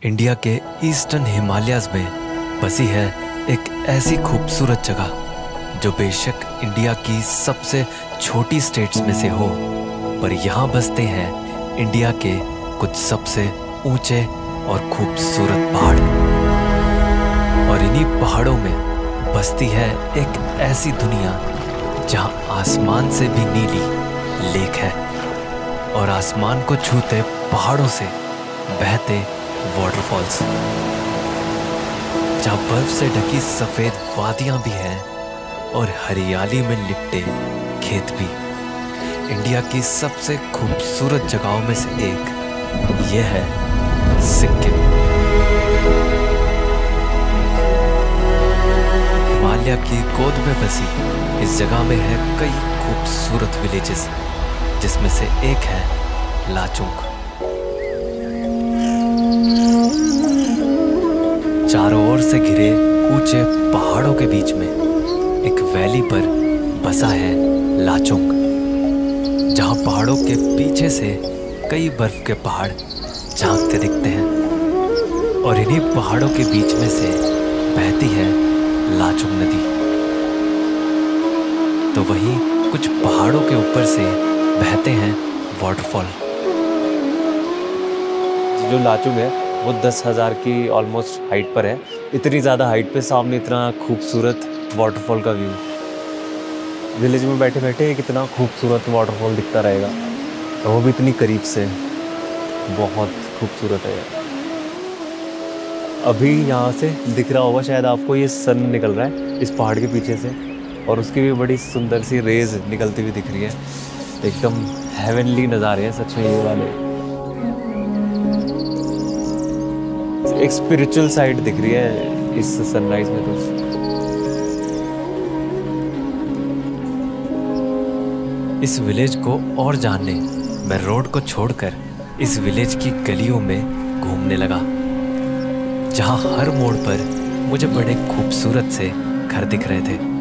India के eastern Himalayas में बसी है एक ऐसी खूबसूरत जगह जो बेशक इंडिया की सबसे छोटी स्टेट्स में से हो, पर यहाँ बसते हैं इंडिया के कुछ सबसे ऊंचे और खूबसूरत पहाड़। और इन्हीं पहाड़ों में बसती है एक ऐसी दुनिया जहाँ आसमान से भी नीली लेक है और आसमान को छूते पहाड़ों से बहते वाटरफॉल्स, जहाँ बर्फ से ढकी सफेद वादियां भी हैं और हरियाली में लिपटे खेत भी। इंडिया की सबसे खूबसूरत जगहों में से एक यह है सिक्किम। हिमालय की गोद में बसी इस जगह में है कई खूबसूरत विलेजेस, जिसमें से एक है लाचुंग। चारों ओर से घिरे ऊंचे पहाड़ों के बीच में एक वैली पर बसा है लाचुंग, जहां पहाड़ों के पीछे से कई बर्फ के पहाड़ झांकते दिखते हैं और इन्हीं पहाड़ों के बीच में से बहती है लाचुंग नदी। तो वहीं कुछ पहाड़ों के ऊपर से बहते हैं वाटरफॉल। जो लाचुंग है वो 10,000 की ऑलमोस्ट हाइट पर है। इतनी ज़्यादा हाइट पे सामने इतना खूबसूरत वाटरफॉल का व्यू। विलेज में बैठे बैठे कितना खूबसूरत वाटरफॉल दिखता रहेगा, और वो भी इतनी करीब से। बहुत खूबसूरत है यार। अभी यहाँ से दिख रहा होगा शायद आपको, ये सन निकल रहा है इस पहाड़ के पीछे से, और उसकी भी बड़ी सुंदर सी रेज निकलती हुई दिख रही है। एकदम हेवनली नज़ारे हैं सच में ये वाले। एक स्पिरिचुअल साइड दिख रही है इस सनराइज में। तो इस विलेज को और जानने मैं रोड को छोड़कर इस विलेज की गलियों में घूमने लगा, जहां हर मोड़ पर मुझे बड़े खूबसूरत से घर दिख रहे थे।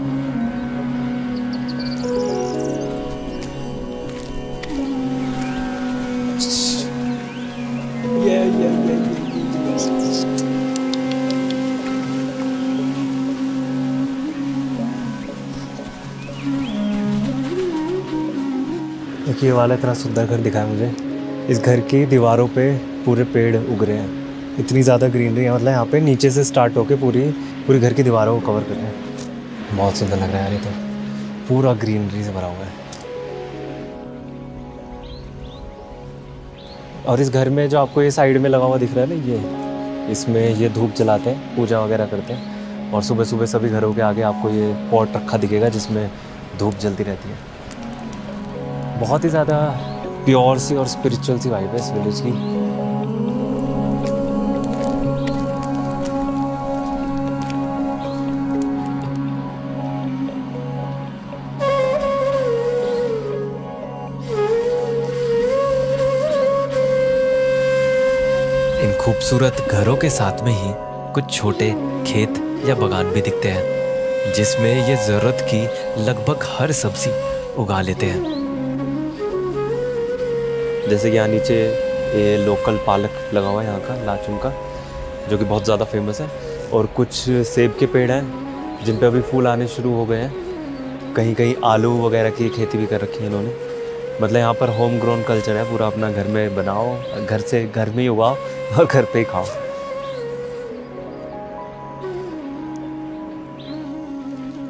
देखिए, ये वाला इतना सुंदर घर दिखा है मुझे। इस घर की दीवारों पे पूरे पेड़ उग रहे हैं। इतनी ज़्यादा ग्रीनरी है, मतलब यहाँ पे नीचे से स्टार्ट होके पूरी घर की दीवारों को कवर कर रहे हैं। बहुत सुंदर लग रहा है यार, ये तो पूरा ग्रीनरी से भरा हुआ है। और इस घर में जो आपको ये साइड में लगा हुआ दिख रहा है ना, ये इसमें ये धूप जलाते हैं, पूजा वगैरह करते हैं। और सुबह सुबह सभी घरों के आगे आपको ये पॉट रखा दिखेगा जिसमें धूप जलती रहती है। बहुत ही ज़्यादा प्योर सी और स्पिरिचुअल सी वाइब है इस विलेज की। इन खूबसूरत घरों के साथ में ही कुछ छोटे खेत या बागान भी दिखते हैं, जिसमें ये ज़रूरत की लगभग हर सब्जी उगा लेते हैं। जैसे कि यहाँ नीचे ये लोकल पालक लगा हुआ है यहाँ का, लाचुंग का, जो कि बहुत ज़्यादा फेमस है। और कुछ सेब के पेड़ हैं जिन पे अभी फूल आने शुरू हो गए हैं। कहीं कहीं आलू वगैरह की खेती भी कर रखी है इन्होंने। मतलब यहाँ पर होम ग्रोन कल्चर है पूरा, अपना घर में बनाओ, घर में ही उगाओ और घर पे ही खाओ।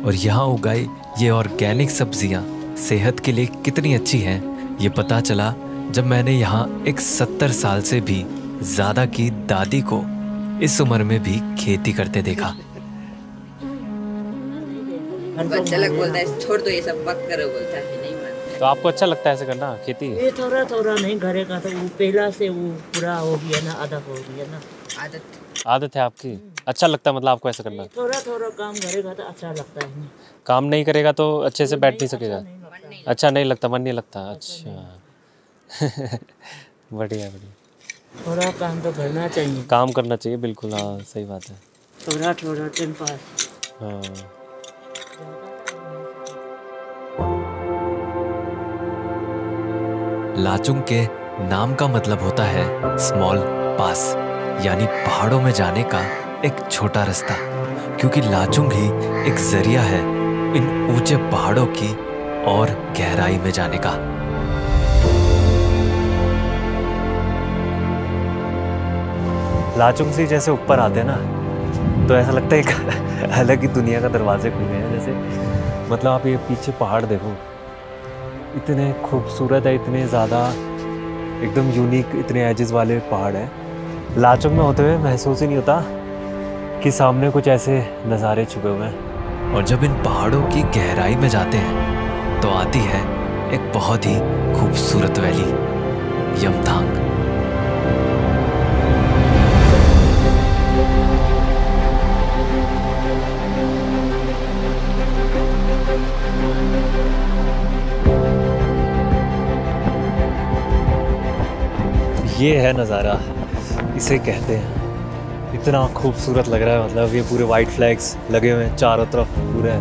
और यहाँ उगाई ये ऑर्गेनिक सब्जियाँ सेहत के लिए कितनी अच्छी हैं, ये पता चला जब मैंने यहाँ एक 70 साल से भी ज़्यादा की दादी को इस उम्र में भी खेती करते देखा। बच्चा लोग बोलता है छोड़ दो ये सब, मत करो, बोलता है नहीं मानता। तो आपको अच्छा लगता है ऐसे करना खेती? ये थोड़ा थोड़ा नहीं करेगा तो वो पहला से वो पूरा हो गया ना, आधा हो गया ना। आदत है आपकी? अच्छा लगता है मतलब आपको ऐसा करना? थोड़ा थोड़ा काम करेगा तो अच्छा लगता है। काम नहीं करेगा तो अच्छे से बैठ नहीं सकेगा? अच्छा नहीं लगता, मन नहीं लगता। अच्छा बढ़िया बढ़िया। थोड़ा काम तो करना चाहिए। काम करना चाहिए, बिल्कुल। हाँ सही बात है। थोड़ा थोड़ा टाइम पास। हाँ। लाचुंग के नाम का मतलब होता है स्मॉल पास, यानी पहाड़ों में जाने का एक छोटा रास्ता, क्योंकि लाचुंग ही एक जरिया है इन ऊंचे पहाड़ों की और गहराई में जाने का। लाचुंग से जैसे ऊपर आते हैं ना, तो ऐसा लगता है एक अलग ही दुनिया का दरवाजे खुले हैं। जैसे मतलब आप ये पीछे पहाड़ देखो, इतने खूबसूरत है, इतने ज़्यादा एकदम यूनिक, इतने एजेस वाले पहाड़ हैं। लाचुंग में होते हुए महसूस ही नहीं होता कि सामने कुछ ऐसे नज़ारे छुपे हुए हैं। और जब इन पहाड़ों की गहराई में जाते हैं तो आती है एक बहुत ही खूबसूरत वैली, यमथांग। ये है नज़ारा, इसे कहते हैं। इतना खूबसूरत लग रहा है, मतलब ये पूरे वाइट फ्लैग्स लगे हुए हैं चारों तरफ पूरे,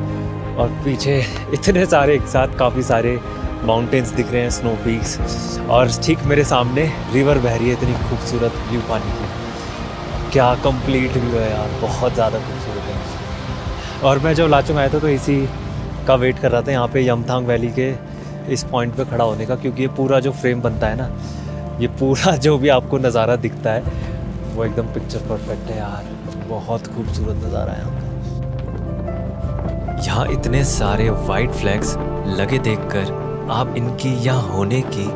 और पीछे इतने सारे एक साथ काफ़ी सारे माउंटेन्स दिख रहे हैं, स्नो पीक्स, और ठीक मेरे सामने रिवर बह रही है, इतनी खूबसूरत व्यू पानी की। क्या कंप्लीट व्यू है यार, बहुत ज़्यादा खूबसूरत है। और मैं जब लाचुंग आया था तो इसी का वेट कर रहा था यहाँ पे यमथांग वैली के इस पॉइंट पे खड़ा होने का, क्योंकि ये पूरा जो फ्रेम बनता है ना, ये पूरा जो भी आपको नज़ारा दिखता है वो एकदम पिक्चर परफेक्ट है यार। बहुत खूबसूरत नज़ारा है यहाँ का। यहाँ इतने सारे वाइट फ्लैग्स लगे देखकर आप इनकी यहाँ होने की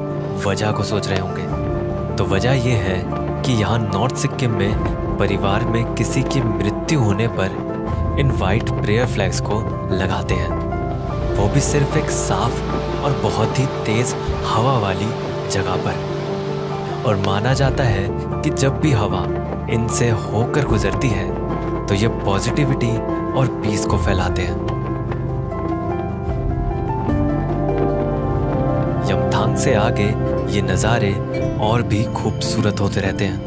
वजह को सोच रहे होंगे। तो वजह ये है कि यहाँ नॉर्थ सिक्किम में परिवार में किसी की मृत्यु होने पर इन वाइट प्रेयर फ्लैग्स को लगाते हैं, वो भी सिर्फ एक साफ और बहुत ही तेज हवा वाली जगह पर। और माना जाता है कि जब भी हवा इनसे होकर गुजरती है तो ये पॉजिटिविटी और पीस को फैलाते हैं। यमथांग से आगे ये नज़ारे और भी खूबसूरत होते रहते हैं।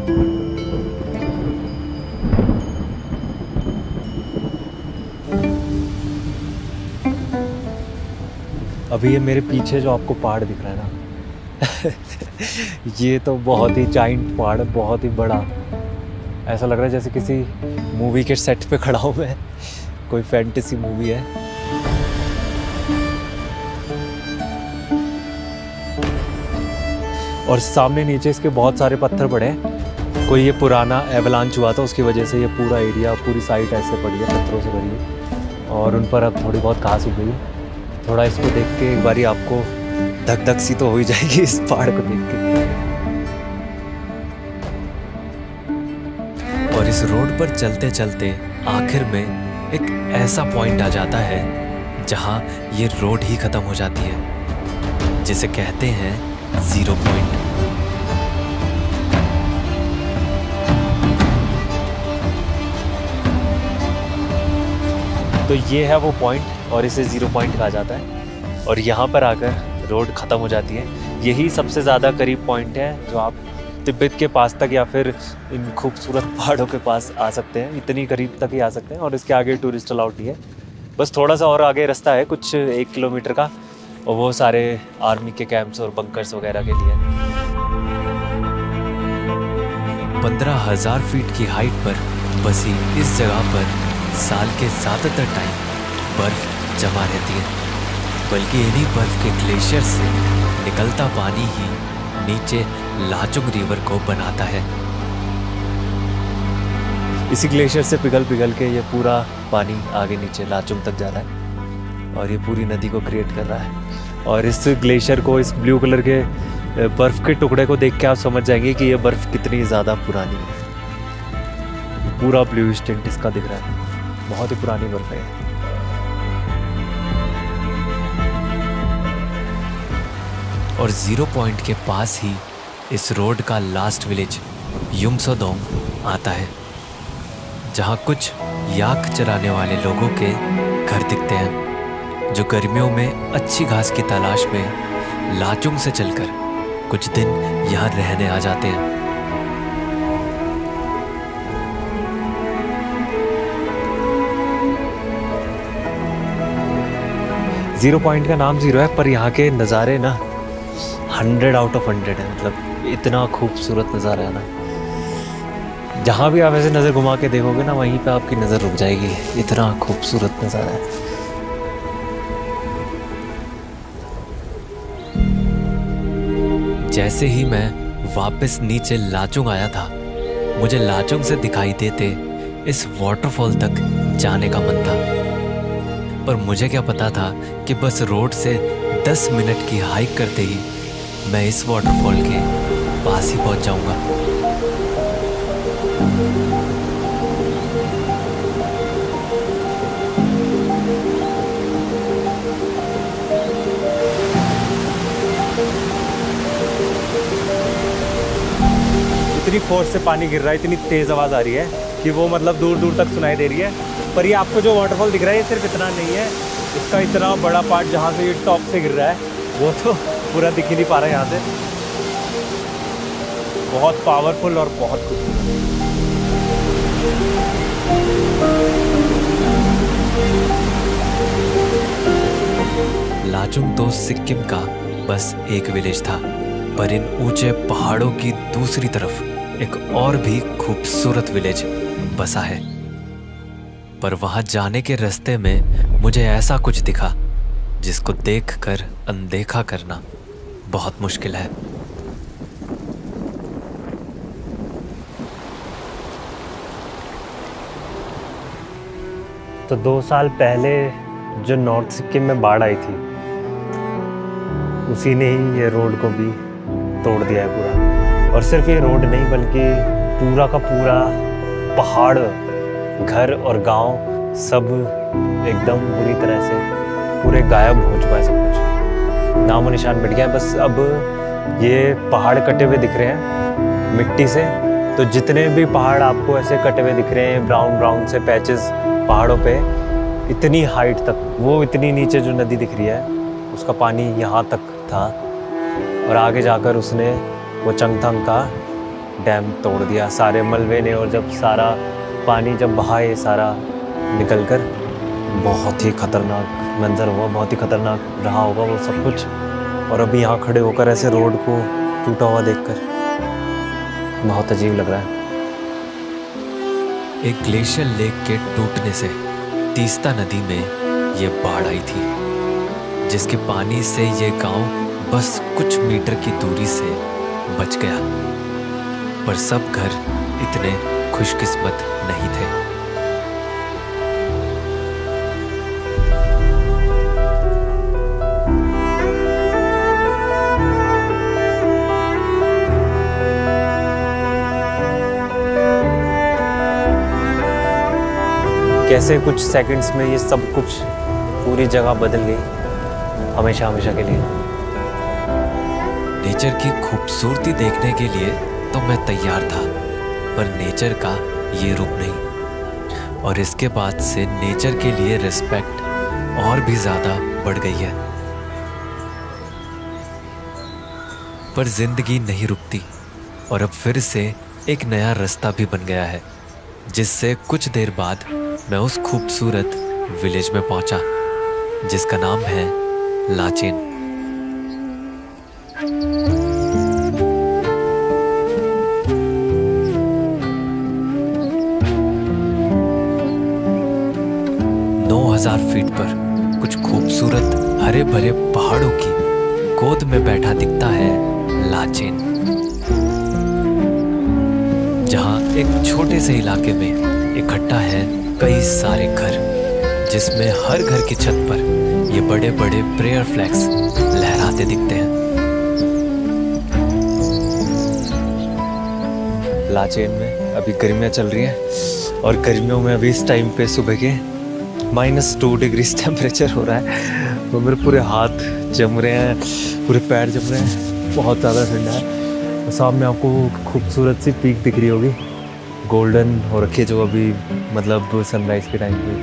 अभी ये मेरे पीछे जो आपको पहाड़ दिख रहा है ना ये तो बहुत ही जाइंट पहाड़ है, बहुत ही बड़ा। ऐसा लग रहा है जैसे किसी मूवी के सेट पे खड़ा हूँ मैं, कोई फैंटेसी मूवी है। और सामने नीचे इसके बहुत सारे पत्थर पड़े हैं। कोई ये पुराना एवलांच हुआ था, उसकी वजह से ये पूरा एरिया, पूरी साइड ऐसे पड़ी है, पत्थरों से भरी है, और उन पर अब थोड़ी बहुत घास उग गई है। थोड़ा इसको देख के एक बारी आपको धक धक सी तो हो ही जाएगी इस पहाड़ को देख के। और इस रोड पर चलते चलते आखिर में एक ऐसा पॉइंट आ जाता है जहां ये रोड ही खत्म हो जाती है, जिसे कहते हैं 0 पॉइंट। तो ये है वो पॉइंट, और इसे 0 पॉइंट कहा जाता है। और यहाँ पर आकर रोड ख़त्म हो जाती है। यही सबसे ज़्यादा करीब पॉइंट है जो आप तिब्बत के पास तक या फिर इन खूबसूरत पहाड़ों के पास आ सकते हैं। इतनी करीब तक ही आ सकते हैं, और इसके आगे टूरिस्ट अलाउड नहीं है। बस थोड़ा सा और आगे रास्ता है, कुछ 1 किलोमीटर का, और वो सारे आर्मी के कैंप्स और बंकर्स वगैरह के लिए। 15,000 फीट की हाइट पर बसी इस जगह पर साल के ज़्यादातर टाइम बर्फ जमा रहती है, बल्कि इन्हीं बर्फ के ग्लेशियर से निकलता पानी ही नीचे लाचुंग रिवर को बनाता है। इसी ग्लेशियर से पिघल पिघल के ये पूरा पानी आगे नीचे लाचुंग तक जा रहा है, और ये पूरी नदी को क्रिएट कर रहा है। और इस ग्लेशियर को, इस ब्लू कलर के बर्फ़ के टुकड़े को देख के आप समझ जाएंगे कि ये बर्फ़ कितनी ज़्यादा पुरानी है। पूरा ब्लू टिंट इसका दिख रहा है, बहुत ही पुरानी बर्फ़ है। और 0 पॉइंट के पास ही इस रोड का लास्ट विलेज युमसोदोंग आता है, जहाँ कुछ याक चराने वाले लोगों के घर दिखते हैं, जो गर्मियों में अच्छी घास की तलाश में लाचुंग से चलकर कुछ दिन यहाँ रहने आ जाते हैं। ज़ीरो पॉइंट का नाम 0 है, पर यहाँ के नज़ारे ना 100 आउट ऑफ 100 है। मतलब इतना खूबसूरत नज़ारा है ना, जहाँ भी आप ऐसे नज़र घुमा के देखोगे ना, वहीं पे आपकी नज़र रुक जाएगी। इतना खूबसूरत नज़ारा है। जैसे ही मैं वापस नीचे लाचुंग आया था, मुझे लाचुंग से दिखाई देते इस वाटरफॉल तक जाने का मन था। पर मुझे क्या पता था कि बस रोड से 10 मिनट की हाइक करते ही मैं इस वाटरफॉल के पास ही पहुंच जाऊंगा। इतनी फोर्स से पानी गिर रहा है, इतनी तेज़ आवाज़ आ रही है कि वो मतलब दूर दूर तक सुनाई दे रही है। पर ये आपको जो वाटरफॉल दिख रहा है, ये सिर्फ इतना नहीं है, इसका इतना बड़ा पार्ट जहाँ से ये टॉप से गिर रहा है वो तो पूरा दिख ही नहीं पा रहा है यहाँ से। बहुत पावरफुल और बहुत कुछ। लाचुंग तो सिक्किम का बस एक विलेज था, पर इन ऊंचे पहाड़ों की दूसरी तरफ एक और भी खूबसूरत विलेज बसा है। पर वहां जाने के रास्ते में मुझे ऐसा कुछ दिखा जिसको देखकर अनदेखा करना बहुत मुश्किल है। तो 2 साल पहले जो नॉर्थ सिक्किम में बाढ़ आई थी, उसी ने ही ये रोड को भी तोड़ दिया है पूरा। और सिर्फ ये रोड नहीं, बल्कि पूरा का पूरा पहाड़, घर और गांव सब एकदम बुरी तरह से पूरे गायब हो चुका है। सब कुछ नामो निशान मिट गया है। बस अब ये पहाड़ कटे हुए दिख रहे हैं मिट्टी से। तो जितने भी पहाड़ आपको ऐसे कटे हुए दिख रहे हैं, ब्राउन ब्राउन से पैचेस पहाड़ों पे, इतनी हाइट तक, वो इतनी नीचे जो नदी दिख रही है उसका पानी यहाँ तक था। और आगे जाकर उसने वो चंगथंग का डैम तोड़ दिया सारे मलबे ने। और जब सारा पानी जब बहा ये सारा निकल कर, बहुत ही खतरनाक मंजर हुआ, बहुत ही खतरनाक रहा होगा वो सब कुछ। और अभी यहाँ खड़े होकर ऐसे रोड को टूटा हुआ देखकर बहुत अजीब लग रहा है। एक ग्लेशियर लेक के टूटने से तीस्ता नदी में ये बाढ़ आई थी, जिसके पानी से ये गांव बस कुछ मीटर की दूरी से बच गया। पर सब घर इतने खुशकिस्मत नहीं थे। कैसे कुछ सेकंड्स में ये सब कुछ पूरी जगह बदल गई, हमेशा हमेशा के लिए। नेचर की खूबसूरती देखने के लिए तो मैं तैयार था, पर नेचर का ये रूप नहीं। और इसके बाद से नेचर के लिए रिस्पेक्ट और भी ज़्यादा बढ़ गई है। पर जिंदगी नहीं रुकती, और अब फिर से एक नया रास्ता भी बन गया है, जिससे कुछ देर बाद मैं उस खूबसूरत विलेज में पहुंचा, जिसका नाम है लाचेन। फीट पर कुछ खूबसूरत हरे भरे पहाड़ों की गोद में बैठा दिखता है लाचेन, जहां एक छोटे से इलाके में इकट्ठा है कई सारे घर, जिसमें हर घर की छत पर ये बड़े बड़े प्रेयर फ्लैग्स लहराते दिखते हैं। लाचेन में अभी गर्मियाँ चल रही हैं, और गर्मियों में अभी इस टाइम पे सुबह के -2 डिग्री टेम्परेचर हो रहा है। तो मेरे पूरे हाथ जम रहे हैं, पूरे पैर जम रहे हैं, बहुत ज़्यादा ठंडा है। सामने आपको खूबसूरत सी पीक दिख रही होगी, गोल्डन हो रखी है, जो अभी मतलब सनराइज़ के टाइम पे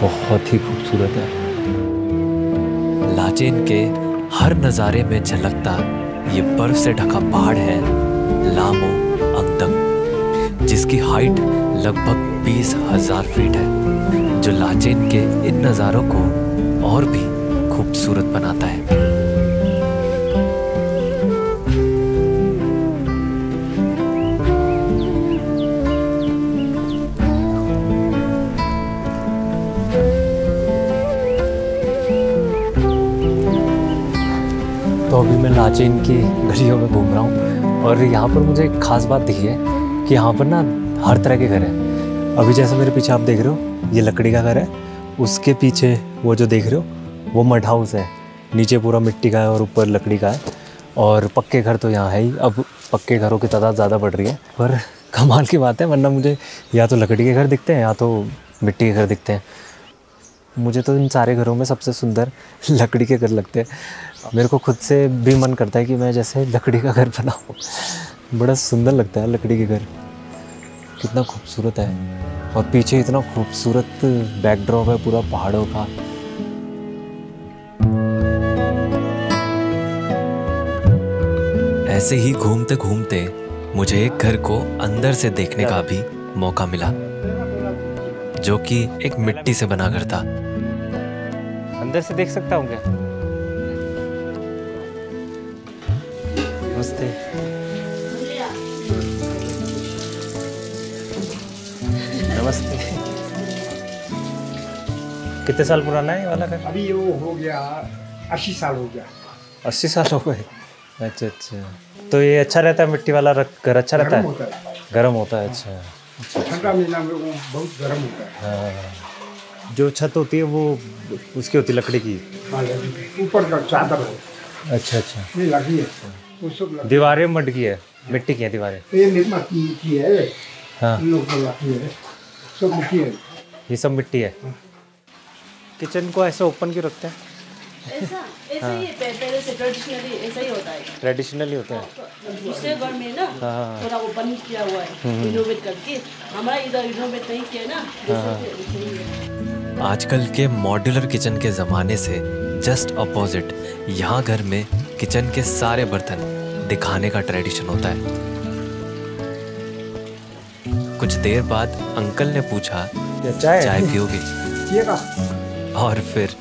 बहुत ही खूबसूरत है। लाचेन के हर नज़ारे में झलकता ये बर्फ से ढका पहाड़ है लामो अंगदम, जिसकी हाइट लगभग 20,000 फीट है, जो लाचेन के इन नज़ारों को और भी खूबसूरत बनाता है। अभी मैं लाचेन की गलियों में घूम रहा हूँ और यहाँ पर मुझे एक ख़ास बात दिखी है कि यहाँ पर ना हर तरह के घर हैं। अभी जैसे मेरे पीछे आप देख रहे हो ये लकड़ी का घर है, उसके पीछे वो जो देख रहे हो वो मड हाउस है, नीचे पूरा मिट्टी का है और ऊपर लकड़ी का है। और पक्के घर तो यहाँ है ही, अब पक्के घरों की तादाद ज़्यादा बढ़ रही है। पर कमाल की बात है, वरना मुझे या तो लकड़ी के घर दिखते हैं या तो मिट्टी के घर दिखते हैं। मुझे तो इन सारे घरों में सबसे सुंदर लकड़ी के घर लगते हैं। मेरे को खुद से भी मन करता है कि मैं जैसे लकड़ी का घर बनाऊँ। बड़ा सुंदर लगता है लकड़ी के घर, कितना खूबसूरत है। और पीछे इतना खूबसूरत बैकड्रॉप है पूरा पहाड़ों का। ऐसे ही घूमते घूमते मुझे एक घर को अंदर से देखने का भी मौका मिला, जो कि एक मिट्टी से बना घर था। अंदर से देख सकता हूँ क्या? नमस्ते। नमस्ते। कितने साल पुराना है ये वाला घर? अभी वो हो गया 80 साल हो गया। 80 साल हो गए। अच्छा अच्छा, तो ये अच्छा रहता है मिट्टी वाला घर? अच्छा रहता गर्म है? होता है, गर्म होता है। अच्छा, ठंडा महीना में वो बहुत गर्म होता है। हाँ। जो छत होती है वो उसकी होती है लकड़ी की? हाँ, ऊपर का चादर हो। अच्छा अच्छा। ये लगी है, वो सब लगी। दीवारें मड की है, मिट्टी की है दीवारें? ये मिट्टी की है। हाँ, इन लोग को लगी है, सब मिट्टी है। ये सब मिट्टी है। किचन को ऐसे ओपन क्यों रखते हैं? ऐसा ही पहले से ट्रेडिशनली ऐसा ही होता है। ट्रेडिशनली होता है। दूसरे घर में ना थोड़ा ओपन किया हुआ है, इनोवेट करके। हमारा इधर इनोवेट नहीं किया ना, वैसे ही है। आजकल के मॉड्यूलर किचन के ज़माने से जस्ट अपोजिट यहाँ घर में किचन के सारे बर्तन दिखाने का ट्रेडिशन होता है। कुछ देर बाद अंकल ने पूछा, चाय पियोगे? और फिर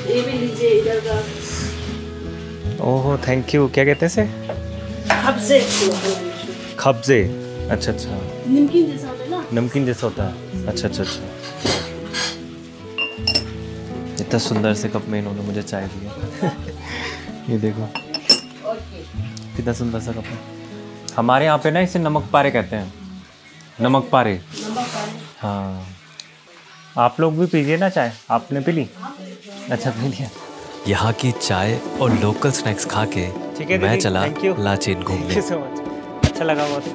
ये भी लीजिए इधर का। ओहो, थैंक यू। क्या कहते हैं इसे? खब्जे। खब्जे। अच्छा अच्छा, नमकीन जैसा होता है ना? नमकीन जैसा होता है। अच्छा अच्छा अच्छा। इतना सुंदर से कप में इन्होंने मुझे चाय दिया। ये देखो कितना सुंदर सा कप है। हमारे यहाँ पे ना इसे नमक पारे कहते हैं। नमक पारे। हाँ, आप लोग भी पीजिए ना चाय। आपने पी ली? अच्छा, पी लिया। यहाँ की चाय और लोकल स्नैक्स खा के ठीक है मैं दीदी, चला thank you। लाचेन घूमने। Thank you so much। अच्छा लगा बहुत।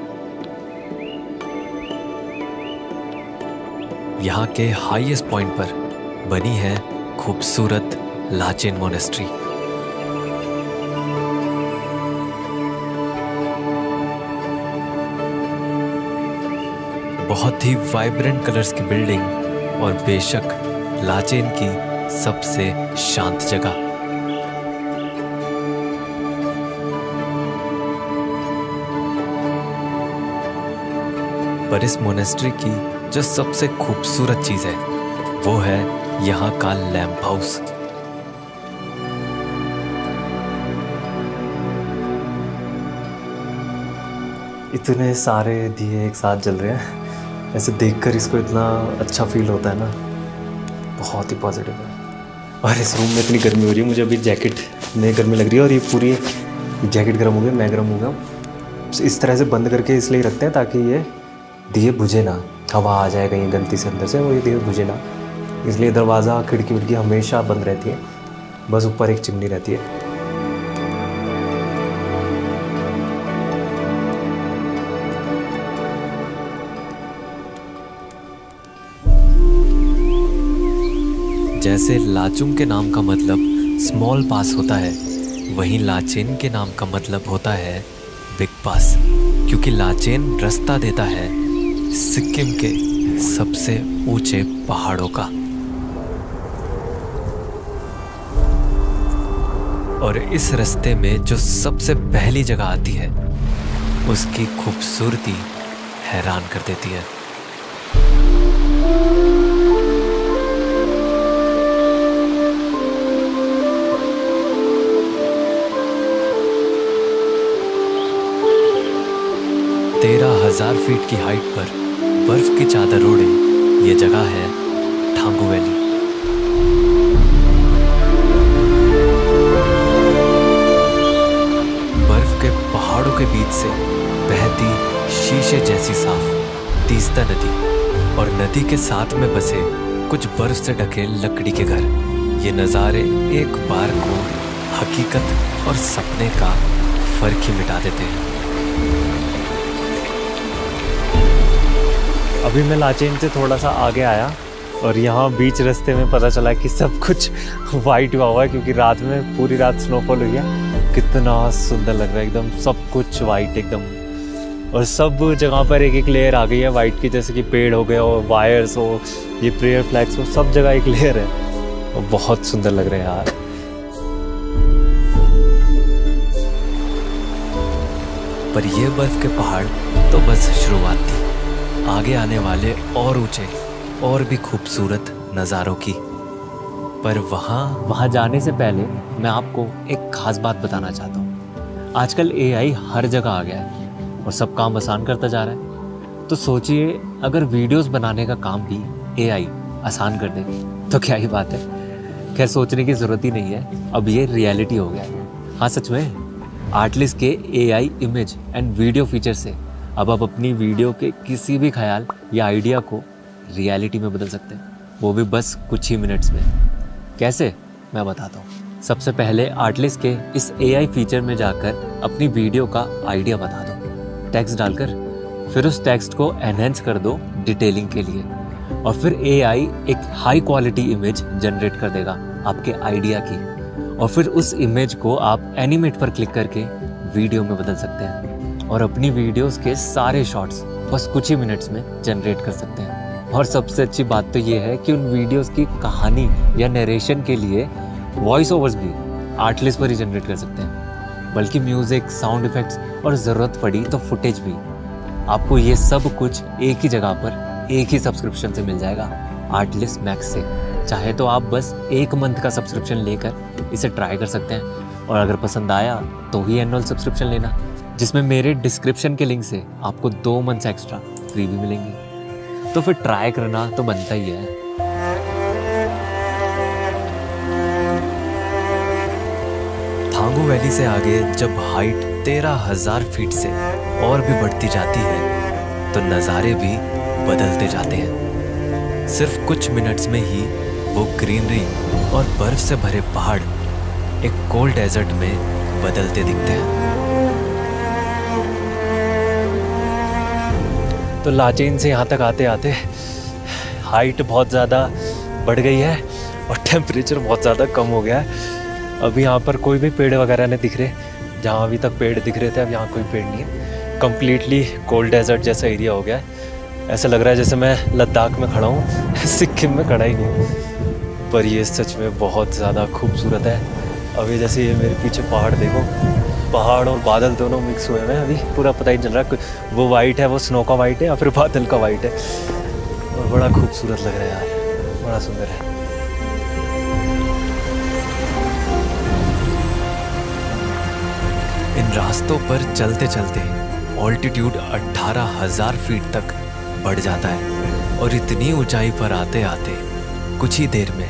यहाँ के हाईएस्ट पॉइंट पर बनी है खूबसूरत लाचेन मोनेस्ट्री। बहुत ही वाइब्रेंट कलर्स की बिल्डिंग और बेशक लाचेन की सबसे शांत जगह। पर इस मोनेस्ट्री की जो सबसे खूबसूरत चीज है वो है यहाँ का लैंप हाउस। इतने सारे दिए एक साथ जल रहे हैं, ऐसे देखकर इसको इतना अच्छा फील होता है ना, बहुत ही पॉजिटिव है। और इस रूम में इतनी गर्मी हो रही है, मुझे अभी जैकेट में गर्मी लग रही है और ये पूरी जैकेट गर्म हो गई, मैं गर्म हो गया हूँ। इस तरह से बंद करके इसलिए रखते हैं ताकि ये दिए बुझे ना, हवा आ जाए कहीं गलती से अंदर से, वो ये दिए बुझे ना, इसलिए दरवाज़ा खिड़की विड़की हमेशा बंद रहती है, बस ऊपर एक चिमनी रहती है। जैसे लाचुंग के नाम का मतलब स्मॉल पास होता है, वहीं लाचेन के नाम का मतलब होता है बिग पास, क्योंकि लाचेन रास्ता देता है सिक्किम के सबसे ऊंचे पहाड़ों का। और इस रास्ते में जो सबसे पहली जगह आती है उसकी खूबसूरती हैरान कर देती है। तेरह 1000 फीट की हाइट पर बर्फ की चादर ओढ़े ये जगह है ठांगू वैली। के बीच से बहती शीशे जैसी साफ तीस्ता नदी और नदी के साथ में बसे कुछ बर्फ से ढके लकड़ी के घर। ये नज़ारे एक बार को हकीकत और सपने का फर्क ही मिटा देते हैं। अभी मैं लाचेन से थोड़ा सा आगे आया और यहाँ बीच रास्ते में पता चला कि सब कुछ वाइट हुआ है क्योंकि रात में पूरी रात स्नोफॉल हुई है। कितना सुंदर लग रहा है एकदम, सब कुछ वाइट एकदम। और सब जगह पर एक एक लेयर आ गई है वाइट की, जैसे कि पेड़ हो गए और वायर्स हो, ये प्रेयर फ्लैग्स हो, सब जगह एक लेयर है और बहुत सुंदर लग रहा है यार। पर ये बर्फ के पहाड़ तो बस शुरुआत थी, आगे आने वाले और ऊंचे और भी खूबसूरत नज़ारों की। पर वहाँ जाने से पहले मैं आपको एक खास बात बताना चाहता हूँ। आजकल AI हर जगह आ गया है और सब काम आसान करता जा रहा है। तो सोचिए अगर वीडियोस बनाने का काम भी AI आसान कर दे तो क्या ही बात है। खैर सोचने की ज़रूरत ही नहीं है, अब ये रियलिटी हो गया है। हाँ सच में आर्टलिस्ट के AI image and video feature से अब आप अपनी वीडियो के किसी भी ख्याल या आइडिया को रियलिटी में बदल सकते हैं, वो भी बस कुछ ही मिनट्स में। कैसे, मैं बताता हूँ। सबसे पहले आर्टलिस्ट के इस AI फीचर में जाकर अपनी वीडियो का आइडिया बता दो, टेक्स्ट डालकर, फिर उस टेक्स्ट को एनहेंस कर दो डिटेलिंग के लिए, और फिर AI एक हाई क्वालिटी इमेज जनरेट कर देगा आपके आइडिया की, और फिर उस इमेज को आप एनिमेट पर क्लिक करके वीडियो में बदल सकते हैं और अपनी वीडियोस के सारे शॉट्स बस कुछ ही मिनट्स में जनरेट कर सकते हैं। और सबसे अच्छी बात तो ये है कि उन वीडियोस की कहानी या नरेशन के लिए वॉइस ओवर्स भी आर्टलिस्ट पर ही जनरेट कर सकते हैं, बल्कि म्यूज़िक, साउंड इफ़ेक्ट्स और ज़रूरत पड़ी तो फुटेज भी। आपको ये सब कुछ एक ही जगह पर एक ही सब्सक्रिप्शन से मिल जाएगा, आर्टलिस्ट मैक्स से। चाहे तो आप बस 1 मंथ का सब्सक्रिप्शन लेकर इसे ट्राई कर सकते हैं, और अगर पसंद आया तो ही एनुअल सब्सक्रिप्शन लेना, जिसमें मेरे डिस्क्रिप्शन के लिंक से आपको 2 मंथ्स एक्स्ट्रा फ्री भी मिलेंगे। तो फिर ट्राई करना तो बनता ही है। थांगू वैली से आगे जब हाइट 13,000 फीट से और भी बढ़ती जाती है तो नज़ारे भी बदलते जाते हैं। सिर्फ कुछ मिनट्स में ही वो ग्रीनरी और बर्फ से भरे पहाड़ एक कोल्ड डेजर्ट में बदलते दिखते हैं। तो लाचेन से यहाँ तक आते आते हाइट बहुत ज़्यादा बढ़ गई है और टेम्परेचर बहुत ज़्यादा कम हो गया है। अभी यहाँ पर कोई भी पेड़ वगैरह नहीं दिख रहे, जहाँ अभी तक पेड़ दिख रहे थे अब यहाँ कोई पेड़ नहीं है। कम्प्लीटली कोल्ड डेजर्ट जैसा एरिया हो गया है। ऐसा लग रहा है जैसे मैं लद्दाख में खड़ा हूँ, सिक्किम में खड़ा ही नहीं हूँ। पर ये सच में बहुत ज़्यादा खूबसूरत है। अभी जैसे ये मेरे पीछे पहाड़ देखो, पहाड़ और बादल दोनों मिक्स हुए हैं। अभी पूरा पता ही चल रहा है वो वाइट है, वो स्नो का वाइट है या फिर बादल का वाइट है, और बड़ा खूबसूरत लग रहा है यार, बड़ा सुंदर है। इन रास्तों पर चलते चलते ऑल्टीट्यूड 18,000 फीट तक बढ़ जाता है और इतनी ऊंचाई पर आते आते कुछ ही देर में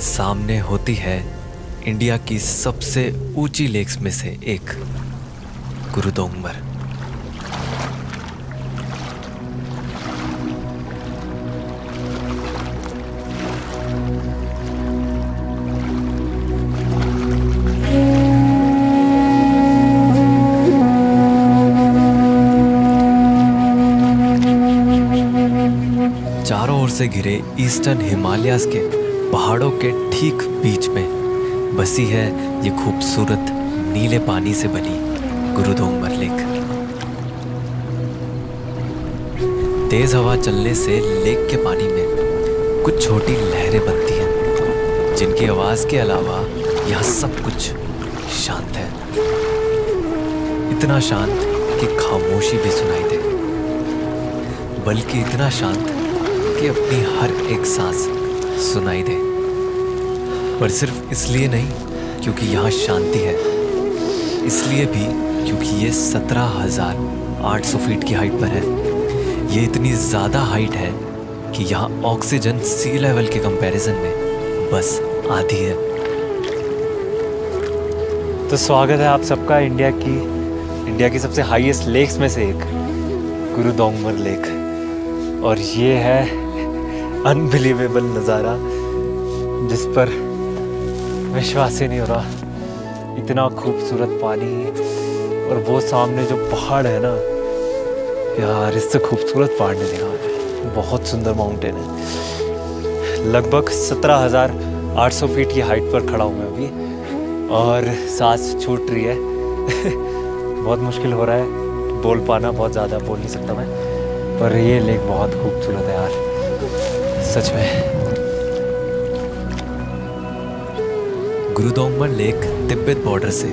सामने होती है इंडिया की सबसे ऊंची लेक्स में से एक, गुरुदोंगमर। चारों ओर से घिरे ईस्टर्न हिमालयाज के पहाड़ों के ठीक बीच में बसी है ये खूबसूरत नीले पानी से बनी गुरुदोंगमर लेक। तेज हवा चलने से लेक के पानी में कुछ छोटी लहरें बनती हैं, जिनकी आवाज के अलावा यहाँ सब कुछ शांत है। इतना शांत कि खामोशी भी सुनाई दे, बल्कि इतना शांत कि अपनी हर एक सांस सुनाई दे। पर सिर्फ इसलिए नहीं क्योंकि यहाँ शांति है, इसलिए भी क्योंकि ये 17,800 फीट की हाइट पर है। ये इतनी ज़्यादा हाइट है कि यहाँ ऑक्सीजन सी लेवल के कंपैरिजन में बस आधी है। तो स्वागत है आप सबका इंडिया की इंडिया की सबसे हाईएस्ट लेक्स में से एक, गुरुदोंगमर लेक। और ये है अनबिलीवेबल नज़ारा जिस पर विश्वास ही नहीं हो रहा। इतना खूबसूरत पानी और वो सामने जो पहाड़ है ना यार, इससे खूबसूरत पहाड़ नहीं देखा मैंने। बहुत सुंदर माउंटेन है। लगभग 17,800 फीट की हाइट पर खड़ा हूँ मैं अभी और सांस छूट रही है। बहुत मुश्किल हो रहा है बोल पाना, बहुत ज़्यादा बोल नहीं सकता मैं, पर ये लेक बहुत खूबसूरत है यार सच में। गुरुदोंगमर लेक तिब्बत बॉर्डर से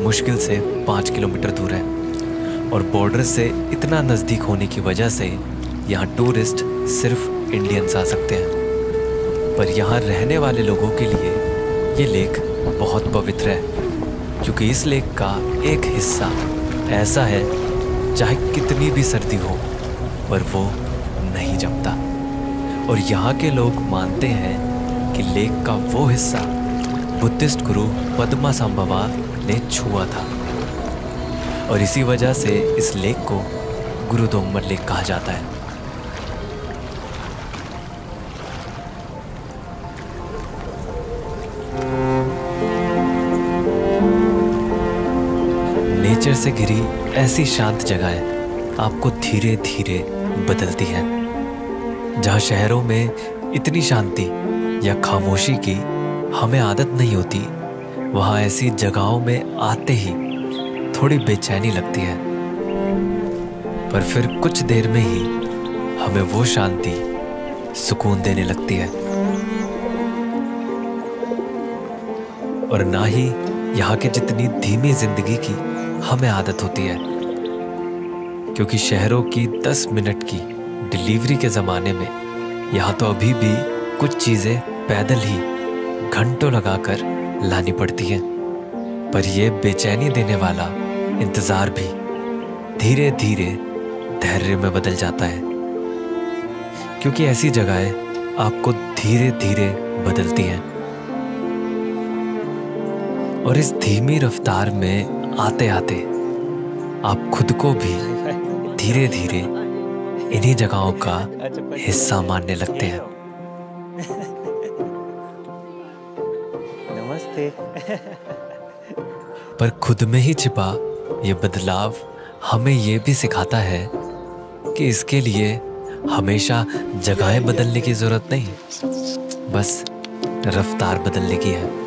मुश्किल से 5 किलोमीटर दूर है और बॉर्डर से इतना नज़दीक होने की वजह से यहाँ टूरिस्ट सिर्फ इंडियंस आ सकते हैं। पर यहाँ रहने वाले लोगों के लिए ये लेक बहुत पवित्र है, क्योंकि इस लेक का एक हिस्सा ऐसा है चाहे कितनी भी सर्दी हो पर वो नहीं जमता। और यहाँ के लोग मानते हैं कि लेक का वो हिस्सा बुद्धिस्ट गुरु पद्मासंभवा ने छुआ था और इसी वजह से इस लेक को गुरुदोंगमर लेक कहा जाता है। नेचर से घिरी ऐसी शांत जगह आपको धीरे धीरे बदलती है। जहाँ शहरों में इतनी शांति या खामोशी की हमें आदत नहीं होती, वहाँ ऐसी जगहों में आते ही थोड़ी बेचैनी लगती है, पर फिर कुछ देर में ही हमें वो शांति सुकून देने लगती है। और ना ही यहाँ के जितनी धीमी जिंदगी की हमें आदत होती है, क्योंकि शहरों की 10 मिनट की डिलीवरी के ज़माने में यहाँ तो अभी भी कुछ चीज़ें पैदल ही घंटों लगाकर लानी पड़ती हैं। पर यह बेचैनी देने वाला इंतज़ार भी धीरे धीरे धैर्य में बदल जाता है, क्योंकि ऐसी जगहें आपको धीरे धीरे बदलती हैं। और इस धीमी रफ्तार में आते आते आप खुद को भी धीरे धीरे इन्हीं जगहों का हिस्सा मानने लगते हैं। नमस्ते। पर खुद में ही छिपा ये बदलाव हमें ये भी सिखाता है कि इसके लिए हमेशा जगहें बदलने की जरूरत नहीं, बस रफ्तार बदलने की है।